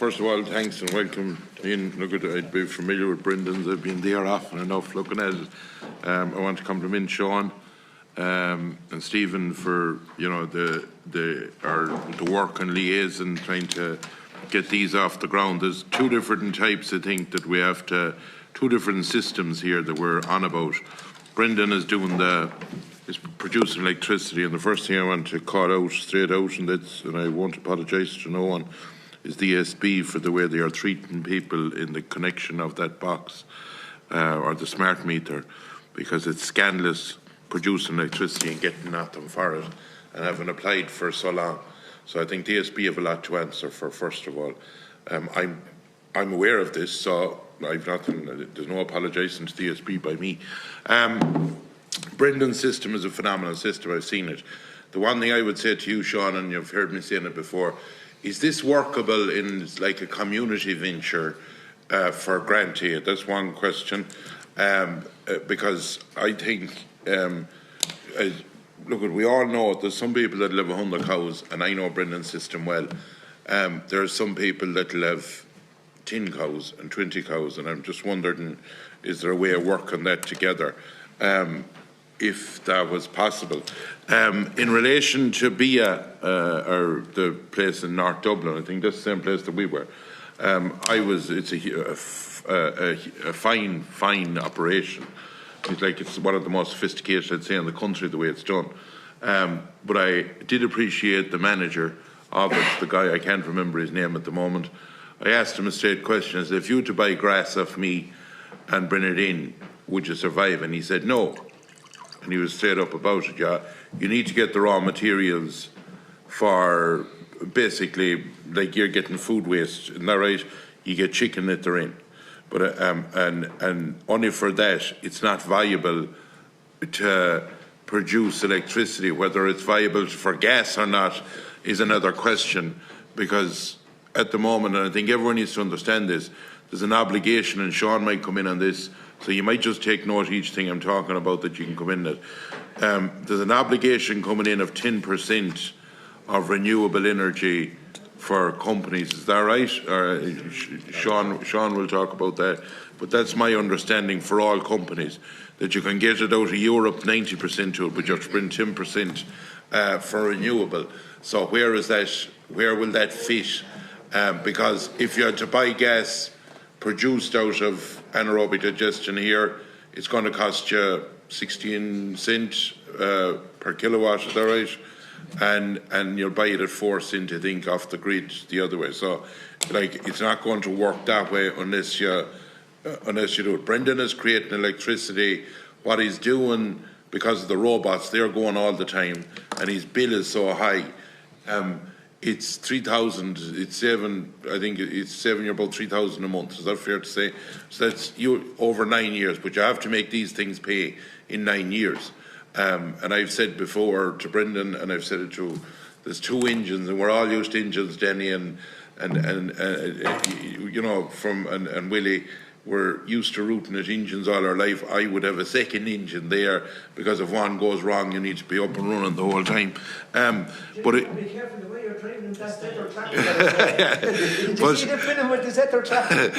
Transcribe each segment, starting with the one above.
First of all, thanks and welcome in. Look, I'd be familiar with Brendan's. I've been there often enough looking at it. I want to compliment Sean and Stephen for the work and liaison trying to get these off the ground. There's two different types, I think, that we have to, two different systems here that we're on about. Brendan is is producing electricity, and the first thing I want to call out straight out, and I won't apologise to no one, is the ESB for the way they are treating people in the connection of that box or the smart meter, because it's scandalous producing electricity and getting at them for it and having applied for so long. So I think the ESB have a lot to answer for, first of all. I'm aware of this, so I've nothing, there's no apologising to the ESB by me. Brendan's system is a phenomenal system. I've seen it. The one thing I would say to you, Sean, and you've heard me saying it before, is this workable in like a community venture for grantee? That's one question. Because I think, look, we all know there's some people that live 100 cows, and I know Brendan's system well. There are some people that will have 10 cows and 20 cows, and I'm just wondering, is there a way of working that together? If that was possible. In relation to BIA, or the place in North Dublin, I think that's the same place that we were. It's a fine operation. It's one of the most sophisticated, I'd say, in the country, the way it's done. But I did appreciate the manager of it, the guy, I can't remember his name at the moment. I asked him a straight question, I said, if you were to buy grass off me and bring it in, would you survive? And he said, no. And he was straight up about it. Yeah, you need to get the raw materials for basically, like you're getting food waste, isn't that right? You get chicken litter in, but and only for that it's not viable to produce electricity. Whether it's viable for gas or not is another question, because at the moment, and I think everyone needs to understand this, there's an obligation, and Sean might come in on this, so you might just take note of each thing I'm talking about that you can come in at. There's an obligation coming in of 10% of renewable energy for companies. Is that right? Sean will talk about that. But that's my understanding for all companies, that you can get it out of Europe 90% to it, but you have to bring 10% for renewable. So where will that fit? Because if you had to buy gas produced out of anaerobic digestion here, it's going to cost you 16 cents per kilowatt, is that right? And you'll buy it at 4 cents, I think, off the grid the other way. So, like, it's not going to work that way unless you do it. Brendan is creating electricity. What he's doing, because of the robots, they're going all the time, and his bill is so high. It's 3,000. It's saving. I think it's saving you about 3,000 a month. Is that fair to say? So that's you over 9 years. But you have to make these things pay in 9 years. And I've said before to Brendan, and I've said it to, there's two engines, and we're all used to engines, Denny and Willie. We're used to rooting at engines all our life. I would have a second engine there, because if one goes wrong, you need to be up and running the whole time. But be careful the way you're driving that Zetter tractor. Did you see the film with the Zetter tractor?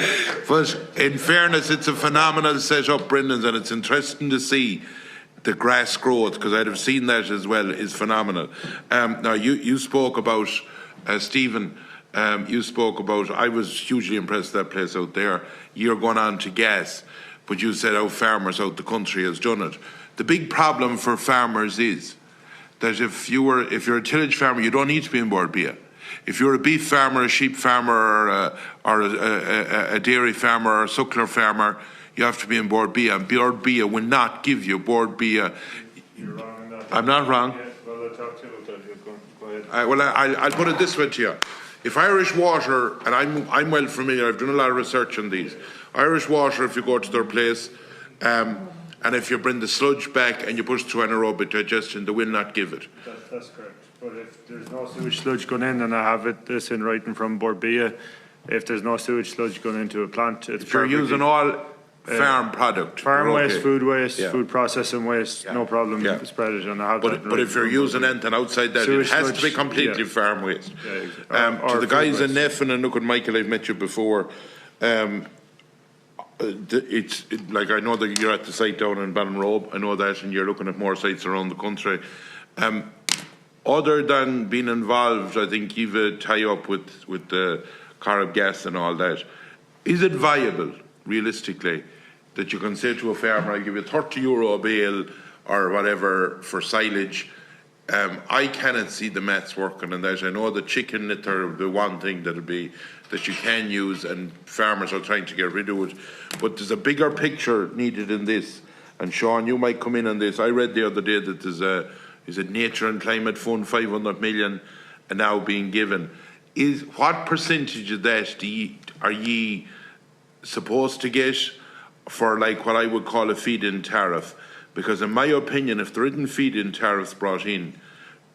But in fairness, it's a phenomenal setup, Brendan's, and it's interesting to see the grass growth, because I'd have seen that as well, is phenomenal. Now, you spoke about, Stephen, you spoke about, I was hugely impressed with that place out there. You're going on to gas, but you said how farmers out the country has done it. The big problem for farmers is that if you're a tillage farmer, you don't need to be in board BIA. If you're a beef farmer, a sheep farmer, or a dairy farmer, or a suckler farmer, you have to be in board BIA, and board BIA will not give you board BIA. You're wrong on that. I'm not wrong. Yeah, well, I'll talk to you about that. Go ahead. Well, I'll put it this way to you. If Irish Water, and I'm well familiar, I've done a lot of research on these. Irish Water, if you go to their place, and if you bring the sludge back and you push through anaerobic digestion, they will not give it. That's correct. But if there's no sewage sludge going in, and I have this in writing from Board BIA, if there's no sewage sludge going into a plant, it's if you're using all farm product. Farm we're waste, okay. food waste, Yeah. food processing waste, no problem. Yeah. Spread it, and I have that. But if you're using anything outside that, Sewage it has to be sludge, completely yeah. farm waste. Yeah, exactly. Or To the food guys in waste. Neffen, and look at Michael, I've met you before. Like I know that you're at the site down in Ballinrobe. I know that, and you're looking at more sites around the country. Other than being involved, I think you've a tie-up with the Corrib gas and all that. Is it viable, realistically, that you can say to a farmer, I'll give you €30 a bale or whatever for silage? I cannot see the maths working on that. I know the chicken litter, the one thing that'll be that you can use, and farmers are trying to get rid of it. But there's a bigger picture needed in this. And Sean, you might come in on this. I read the other day that there's a Nature and Climate Fund, 500 million, and now being given. What percentage of that are ye supposed to get for, like, what I would call a feed-in tariff? Because in my opinion, if there isn't feed-in tariffs brought in,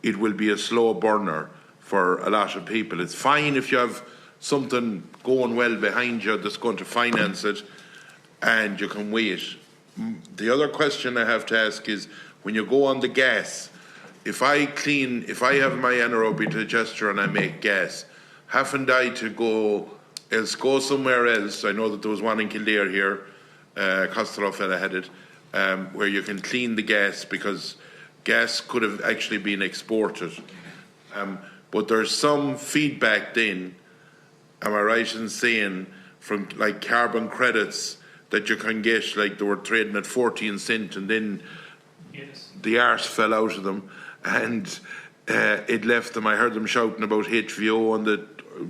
it will be a slow burner for a lot of people. It's fine if you have something going well behind you that's going to finance it, and you can wait. The other question I have to ask is, when you go on the gas, if I have my anaerobic digester and I make gas, haven't I to go somewhere else? I know that there was one in Kildare here, Costello fella had it, where you can clean the gas, because gas could have actually been exported. But there's some feedback then, am I right in saying, from like carbon credits that you can get, like they were trading at 14 cents and then the arse fell out of them and it left them. I heard them shouting about HVO and the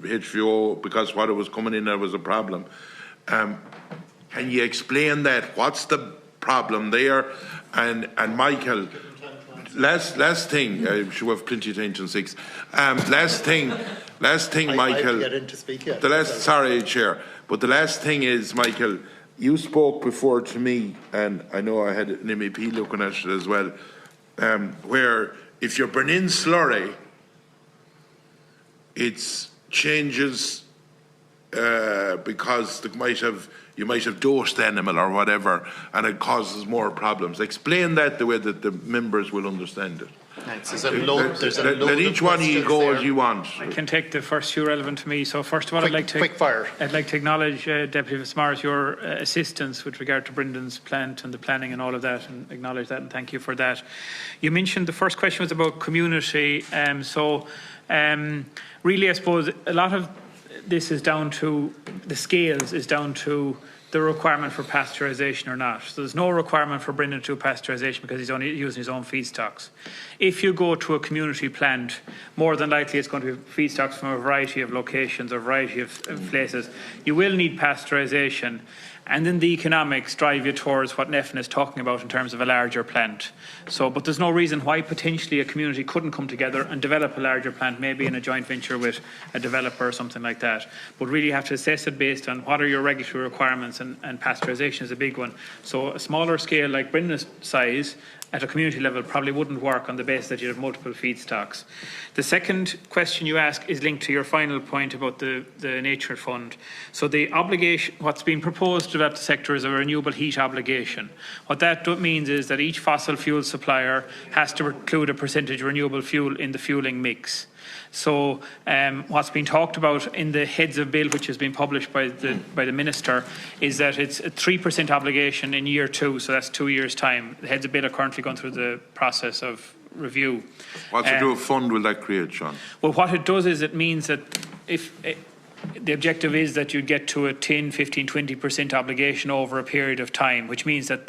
HVO, because what it was coming in there was a problem. Can you explain that? What's the problem there? And Michael, last thing, I should have plenty of time till 6. Last thing, Michael. I have to get in to speak, yeah. Sorry, Chair, but the last thing is, Michael, you spoke before to me, and I know I had an MEP looking at it as well, where if you burn in slurry, it changes because you might have dosed the animal or whatever, and it causes more problems. Explain that the way that the members will understand it. Let each one of you go as you want. I can take the first few relevant to me. So first of all, I'd like to acknowledge, Deputy Fitzmaurice, your assistance with regard to Brendan's plant and the planning and all of that, and acknowledge that and thank you for that. You mentioned the first question was about community. Really, I suppose a lot of this is down to the scales, is down to the requirement for pasteurisation or not. So there's no requirement for Brendan to do pasteurisation because he's only using his own feedstocks. If you go to a community plant, more than likely it's going to be feedstocks from a variety of locations or a variety of places. You will need pasteurisation, and then the economics drive you towards what Neffen is talking about in terms of a larger plant. But there's no reason why potentially a community couldn't come together and develop a larger plant, maybe in a joint venture with a developer or something like that. But really you have to assess it based on what are your regulatory requirements, and pasteurisation is a big one. So a smaller scale like Brendan's size at a community level probably wouldn't work on the basis that you have multiple feedstocks. The second question you ask is linked to your final point about the Nature Fund. So the obligation, what's being proposed to develop the sector is a renewable heat obligation. What that means is that each fossil fuel supplier has to include a percentage of renewable fuel in the fuelling mix. So what's been talked about in the heads of bill, which has been published by the minister, is that it's a 3% obligation in year 2, so that's 2 years' time. The heads of bill are currently going through the process of review. What sort of fund will that create, Sean? Well, what it does is it means that if the objective is that you get to a 10, 15, 20% obligation over a period of time, which means that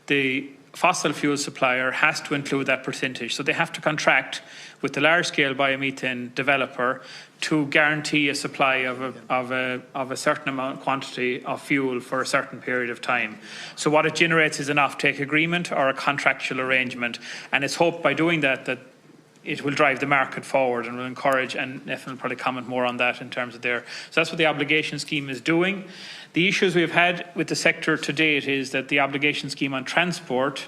the fossil fuel supplier has to include that percentage. So they have to contract with the large-scale biomethane developer to guarantee a supply of a certain quantity of fuel for a certain period of time. So what it generates is an offtake agreement or a contractual arrangement, and it's hoped by doing that it will drive the market forward and will encourage, and Neffen will probably comment more on that in terms of so that's what the obligation scheme is doing. The issues we've had with the sector to date is that the obligation scheme on transport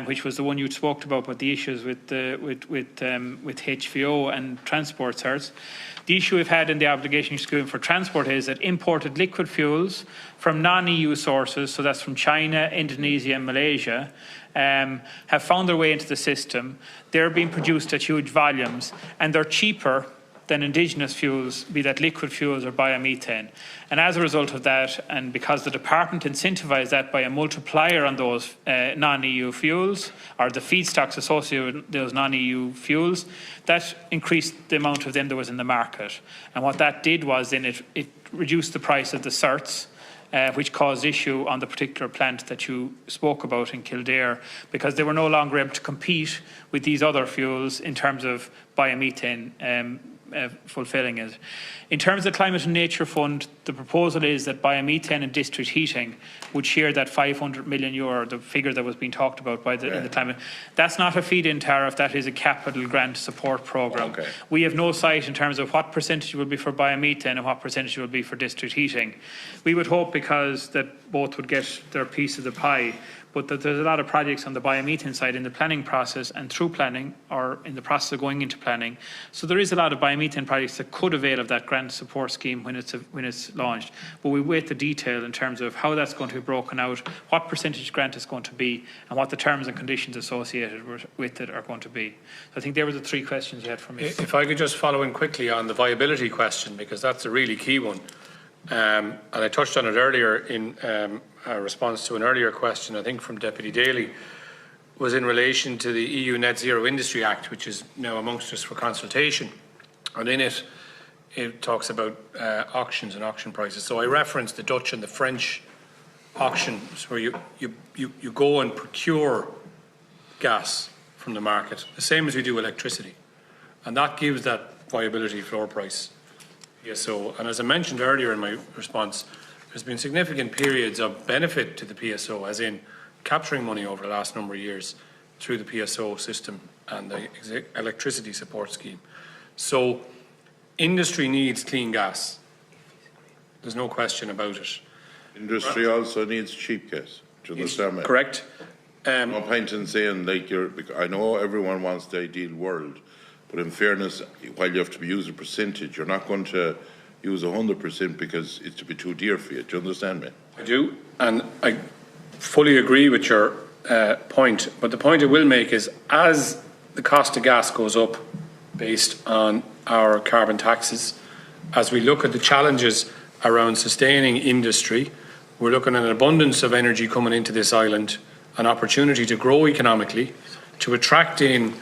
which was the one you spoke about, but the issues with HVO and transport certs. The issue we've had in the obligation scheme for transport is that imported liquid fuels from non-EU sources, so that's from China, Indonesia and Malaysia, have found their way into the system. They're being produced at huge volumes and they're cheaper than indigenous fuels, be that liquid fuels or biomethane. And as a result of that, and because the department incentivised that by a multiplier on those non-EU fuels, or the feedstocks associated with those non-EU fuels, that increased the amount of them there was in the market. And what that did was then it reduced the price of the certs, which caused issue on the particular plant that you spoke about in Kildare, because they were no longer able to compete with these other fuels in terms of biomethane fulfilling it. In terms of the Climate and Nature Fund, the proposal is that biomethane and district heating would share that €500 million, the figure that was being talked about by in the climate. That's not a feed-in tariff, that is a capital grant support programme. Okay. We have no sight in terms of what percentage will be for biomethane and what percentage will be for district heating. We would hope, because that both would get their piece of the pie, but that there's a lot of projects on the biomethane side in the planning process and through planning or in the process of going into planning. So there is a lot of biomethane projects that could avail of that grant support scheme when it's launched. But we wait the detail in terms of how that's going to be broken out, what percentage grant is going to be, and what the terms and conditions associated with it are going to be. So I think they were the three questions you had for me. If I could just follow in quickly on the viability question, because that's a really key one. And I touched on it earlier in a response to an earlier question, I think from Deputy Daly, was in relation to the EU Net Zero Industry Act, which is now amongst us for consultation. And in it, it talks about auctions and auction prices. So I referenced the Dutch and the French auctions, where you go and procure gas from the market, the same as we do electricity. And that gives that viability floor price. PSO. And as I mentioned earlier in my response, there's been significant periods of benefit to the PSO, as in capturing money over the last number of years through the PSO system and the electricity support scheme. So industry needs clean gas. There's no question about it. Industry also needs cheap gas. Do you understand me? Correct. No point in saying, like, I know everyone wants the ideal world, but in fairness, while you have to use a percentage, you're not going to use 100% because it's to be too dear for you. Do you understand me? I do, and I fully agree with your point. But the point I will make is, as the cost of gas goes up based on our carbon taxes, as we look at the challenges around sustaining industry, we're looking at an abundance of energy coming into this island, an opportunity to grow economically, to attract in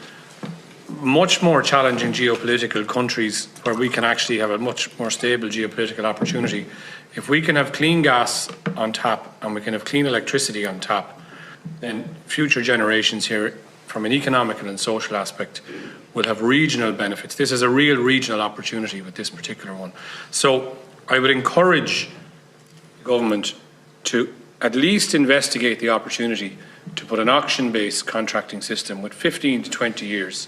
much more challenging geopolitical countries where we can actually have a much more stable geopolitical opportunity. If we can have clean gas on tap and we can have clean electricity on tap, then future generations here, from an economical and social aspect, will have regional benefits. This is a real regional opportunity with this particular one. So I would encourage the government to at least investigate the opportunity to put an auction-based contracting system with 15 to 20 years.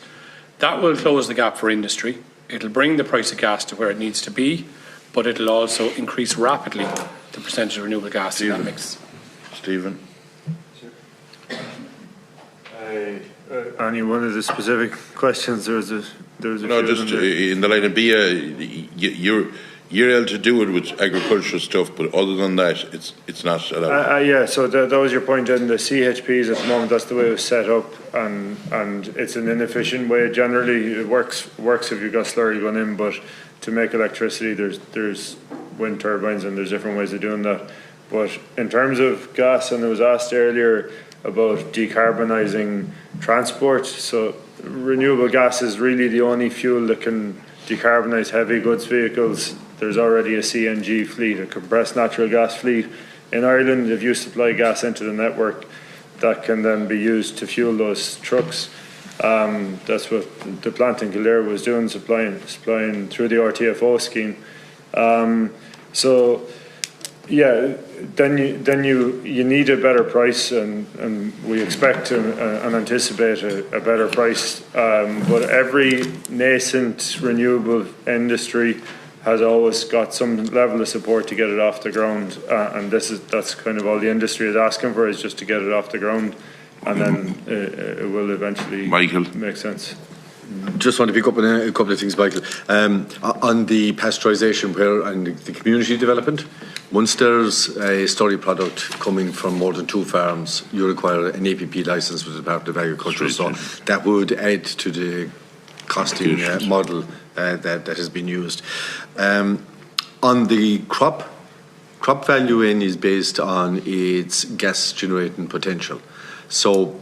That will close the gap for industry. It'll bring the price of gas to where it needs to be, but it'll also increase rapidly the percentage of renewable gas in that mix. Stephen? Any one of the specific questions, there was a no, just in the line of you're able to do it with agricultural stuff, but other than that, it's not allowed. Yeah, so that was your point. In the CHPs at the moment, that's the way it was set up, and it's an inefficient way. Generally, it works if you've got slurry going in, but to make electricity, there's wind turbines and there's different ways of doing that. But in terms of gas, and it was asked earlier about decarbonising transport, so renewable gas is really the only fuel that can decarbonise heavy goods vehicles. There's already a CNG fleet, a compressed natural gas fleet. In Ireland, if you supply gas into the network, that can then be used to fuel those trucks. That's what the plant in Kildare was doing, supplying through the RTFO scheme. So, yeah, then you need a better price, and we expect and anticipate a better price. But every nascent renewable industry has always got some level of support to get it off the ground, and that's kind of all the industry is asking for, is just to get it off the ground. then it will eventually Michael. make sense. Just want to pick up on a couple of things, Michael. On the pasteurisation and the community development, once there's a slurry product coming from more than 2 farms, you require an APP licence with the Department of Agriculture. So that would add to the costing model that has been used. On the crop value in is based on its gas generating potential. So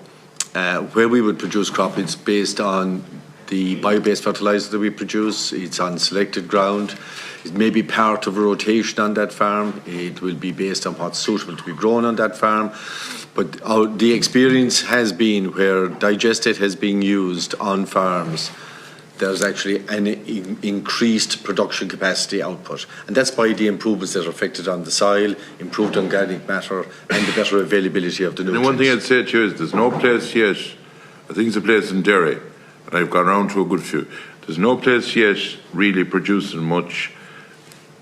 where we would produce crop, it's based on the bio-based fertiliser that we produce. It's on selected ground. It may be part of a rotation on that farm. It will be based on what's suitable to be grown on that farm. But the experience has been where digestate has been used on farms, there's actually an increased production capacity output. And that's by the improvements that are affected on the soil, improved organic matter, and the better availability of the nutrients. And one thing I'd say to you is there's no place yet, I think it's a place in Derry, and I've gone around to a good few, there's no place yet really producing much,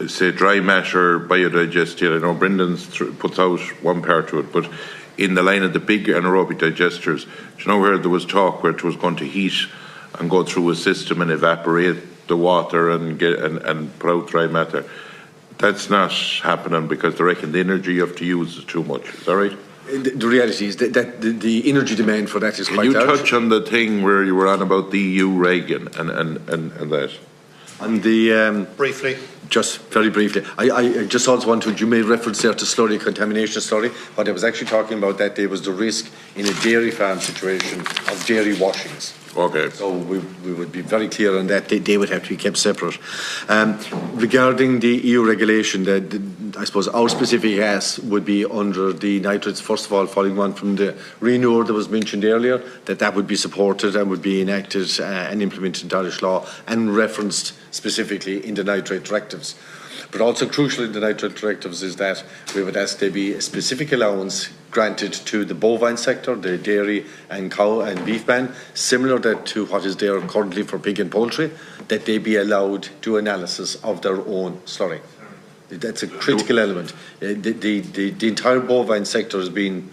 say, dry matter, biodigestate. I know Brendan's puts out one part to it, but in the line of the big anaerobic digesters, do you know where there was talk where it was going to heat and go through a system and evaporate the water and put out dry matter? That's not happening because they reckon the energy you have to use is too much. Is that right? The reality is that the energy demand for that is quite large. Can you touch on the thing where you were on about the EU reg and that? On the briefly. Just very briefly, I just also wanted, you made reference there to slurry, contamination slurry. What I was actually talking about that day was the risk in a dairy farm situation of dairy washings. Okay. So we would be very clear on that. They would have to be kept separate. Regarding the EU regulation, I suppose our specific ask would be under the nitrates, first of all, following on from the renewal that was mentioned earlier, that would be supported and would be enacted and implemented into Irish law and referenced specifically in the nitrate directives. But also crucial in the nitrate directives is that we would ask there be a specific allowance granted to the bovine sector, the dairy and cow and beef ban, similar to what is there currently for pig and poultry, that they be allowed to do analysis of their own slurry. That's a critical element. The entire bovine sector has been...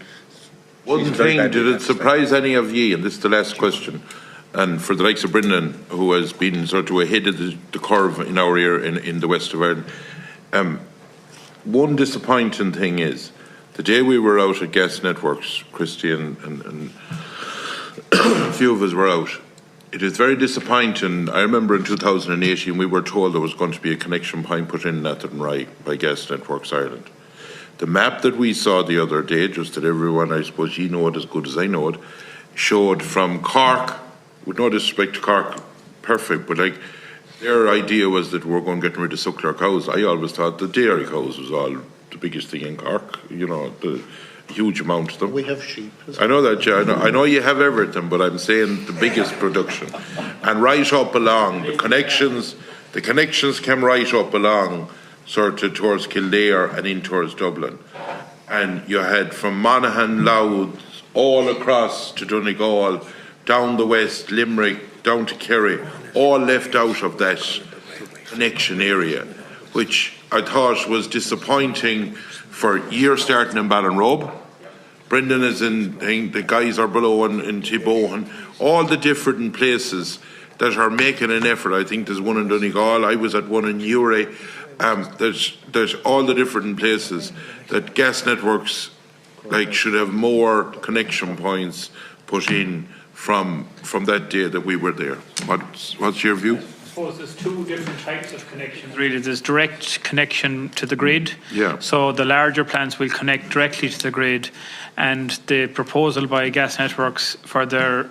One thing, did it surprise any of ye, and this is the last question, and for the likes of Brendan, who has been sort of ahead of the curve in our area in the west of Ireland, one disappointing thing is, the day we were out at Gas Networks, Christy and a few of us were out, it is very disappointing. I remember in 2018 we were told there was going to be a connection point put in Nathan Rye by Gas Networks Ireland. The map that we saw the other day, just that everyone, I suppose you know it as good as I know it, showed from Cork, with no disrespect to Cork, perfect, but like their idea was that we're going to get rid of suckler cows. I always thought the dairy cows was all the biggest thing in Cork, you know, the huge amount of them. We have sheep. I know that, yeah, I know you have everything, but I'm saying the biggest production. And right up along, the connections came right up along, sort of towards Kildare and in towards Dublin. And you had from Monaghan, Louth, all across to Donegal, down the west, Limerick, down to Kerry, all left out of that connection area, which I thought was disappointing for years starting in Ballinrobe. Brendan is in, the guys are below in Tibohan, all the different places that are making an effort. I think there's one in Donegal, I was at one in Uri. There's all the different places that Gas Networks should have more connection points put in from that day that we were there. What's your view? I suppose there's two different types of connections really. There's direct connection to the grid. Yeah. So the larger plants will connect directly to the grid, and the proposal by Gas Networks for their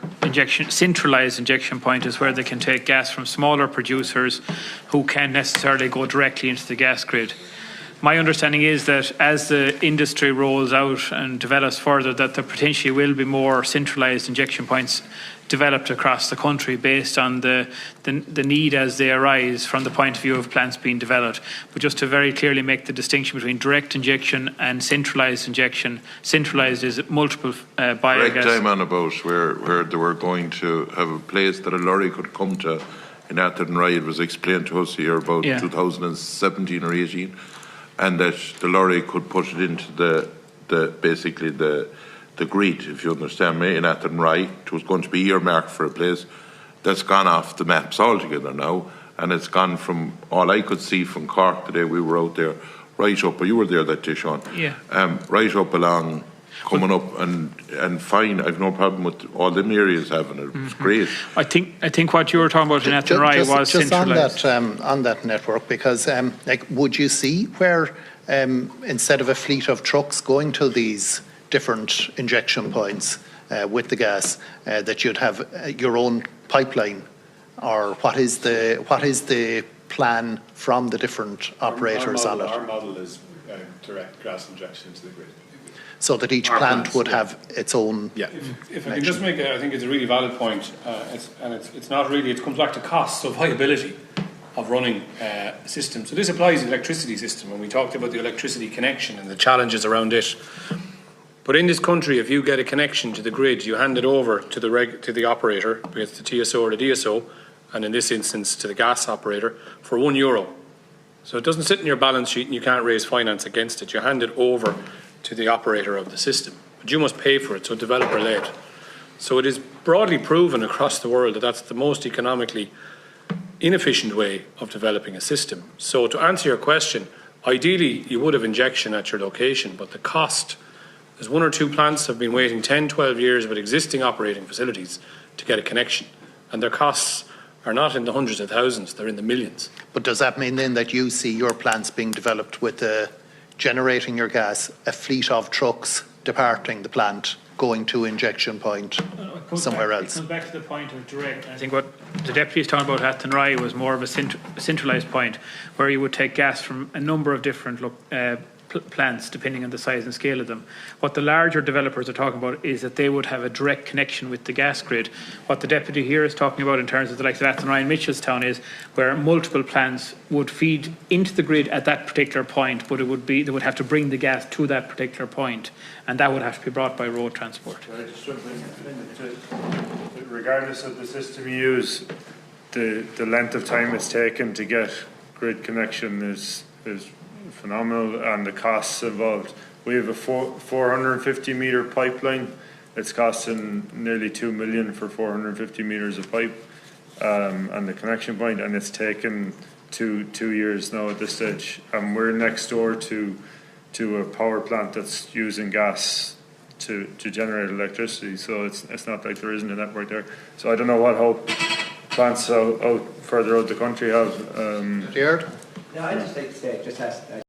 centralised injection point is where they can take gas from smaller producers who can't necessarily go directly into the gas grid. My understanding is that as the industry rolls out and develops further, that there potentially will be more centralised injection points developed across the country based on the need as they arise from the point of view of plants being developed. But just to very clearly make the distinction between direct injection and centralised injection. Centralised is multiple biogas. Correct time on about where they were going to have a place that a lorry could come to in Atherton Rye. It was explained to us here about 2017 or 18, and that the lorry could put it into the basically the the grid, if you understand me, in Athenry. It was going to be earmarked for a place that's gone off the maps altogether now, and it's gone from, all I could see from Cork the day we were out there, right up, you were there that day, Sean, right up along, coming up and fine. I've no problem with all them areas having it. It's great. I think what you were talking about in Athenry was just centralised. on that network, because like, would you see where instead of a fleet of trucks going to these different injection points with the gas, that you'd have your own pipeline, or what is the plan from the different operators on it? Our model is direct gas injection into the grid. So that each plant would have its own. Yeah. If I can just make I think it's a really valid point, it's not really, it comes back to cost, so viability of running a system. So this applies to the electricity system, when we talked about the electricity connection and the challenges around it. But in this country, if you get a connection to the grid, you hand it over to the operator, be it the TSO or the DSO, and in this instance to the gas operator, for €1. So it doesn't sit in your balance sheet and you can't raise finance against it. You hand it over to the operator of the system, but you must pay for it, so developer led. So it is broadly proven across the world that that's the most economically inefficient way of developing a system. So to answer your question, ideally you would have injection at your location, but the cost, there's 1 or 2 plants have been waiting 10, 12 years with existing operating facilities to get a connection, and their costs are not in the hundreds of thousands, they're in the millions. But does that mean then that you see your plants being developed with generating your gas, a fleet of trucks departing the plant, going to injection point somewhere else? It comes back to the point of direct. I think what the deputy is talking about at Athenry was more of a centralised point, where you would take gas from a number of different plants, depending on the size and scale of them. What the larger developers are talking about is that they would have a direct connection with the gas grid. What the deputy here is talking about in terms of the likes of Athenry and Mitchellstown is where multiple plants would feed into the grid at that particular point, but they would have to bring the gas to that particular point, and that would have to be brought by road transport. Regardless of the system you use, the length of time it's taken to get grid connection is phenomenal, and the costs involved. We have a 450 metre pipeline. It's costing nearly 2 million for 450 metres of pipe, and the connection point, and it's taken two years now at this stage. And we're next door to a power plant that's using gas to generate electricity, so it's not like there isn't a network there. So I don't know what hope plants out further out the country have. Jared? No, I just like to say,